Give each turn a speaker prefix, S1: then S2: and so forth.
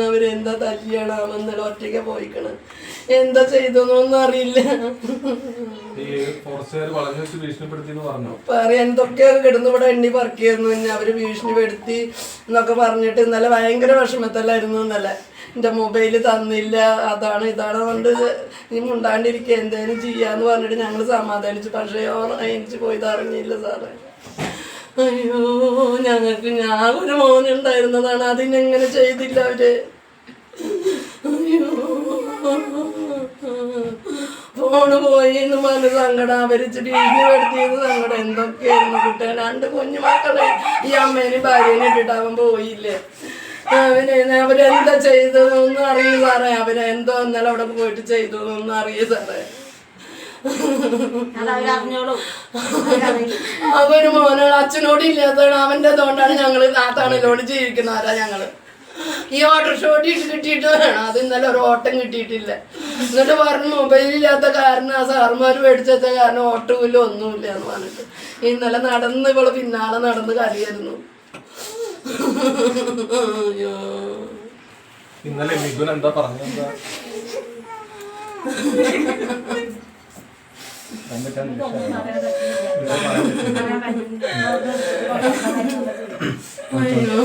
S1: അവരെന്താ തല്ലിയാണ് ഇന്നലെ ഒറ്റയ്ക്ക് പോയിക്കണ്, എന്താ ചെയ്തൊന്നും അറിയില്ല. പറയാൻ എന്തൊക്കെയോ കിടന്ന് ഇവിടെ എണ്ണി പറക്കിയിരുന്നു. പിന്നെ അവര് ഭീഷണിപ്പെടുത്തി എന്നൊക്കെ പറഞ്ഞിട്ട് ഇന്നലെ ഭയങ്കര വിഷമത്തല്ലായിരുന്നു. ഇന്നലെ എൻ്റെ മൊബൈല് തന്നില്ല, അതാണ് ഇതാണ് കൊണ്ട് നീ മുണ്ടാണ്ടിരിക്കുക എന്തേലും ചെയ്യാന്ന് പറഞ്ഞിട്ട് ഞങ്ങൾ സമാധാനിച്ചു. പക്ഷേ എനിക്ക് പോയത് അറിഞ്ഞില്ല സാറേ. അയ്യോ, ഞങ്ങൾക്ക് ഞാൻ ഒരു മോനുണ്ടായിരുന്നതാണ്, അതിനെങ്ങനെ ചെയ്തില്ല അവര്. അയ്യോ, ഫോണ് പോയി എന്ന് പറഞ്ഞ സങ്കടം, അവര് ഭീഷണിപ്പെടുത്തിയത് സങ്കടം. എന്തൊക്കെയായിരുന്നു കുട്ടികൾ, 2 കുഞ്ഞുമക്കളെ ഈ അമ്മേനെയും ഭാര്യേനെ ഇട്ടിട്ട് അവൻ പോയില്ലേ. അവരെന്താ ചെയ്തതെന്നൊന്നും അറിയൂ സാറേ. അവരെന്തോ ഇന്നലെ അവിടെ പോയിട്ട് ചെയ്തതെന്നൊന്നും അറിയൂ സാറേ. അവര് മോനെ അച്ഛനോട് ഇല്ലാത്തതാണ്, അവൻ്റെ അതുകൊണ്ടാണ് ഞങ്ങൾ ആ തണലോട് ജീവിക്കുന്നവരാ ഞങ്ങള്. ഈ ഓട്ടോറിക്ഷ ഓടി കിട്ടിയിട്ട് വേണം, അത് ഇന്നലെ ഒരു ഓട്ടം കിട്ടിയിട്ടില്ല. എന്നിട്ട് പറഞ്ഞു മൊബൈലില്ലാത്ത കാരണം ആ സാറുമാർ മേടിച്ച കാരണം ഓട്ടമില്ല ഒന്നുമില്ല എന്ന് പറഞ്ഞിട്ട് ഇന്നലെ നടന്ന് ഇവള് പിന്നാലെ നടന്ന് കളിയായിരുന്നു.
S2: ഇന്നലെ മിഥുൻ എന്താ പറഞ്ഞ
S1: അയ്യോ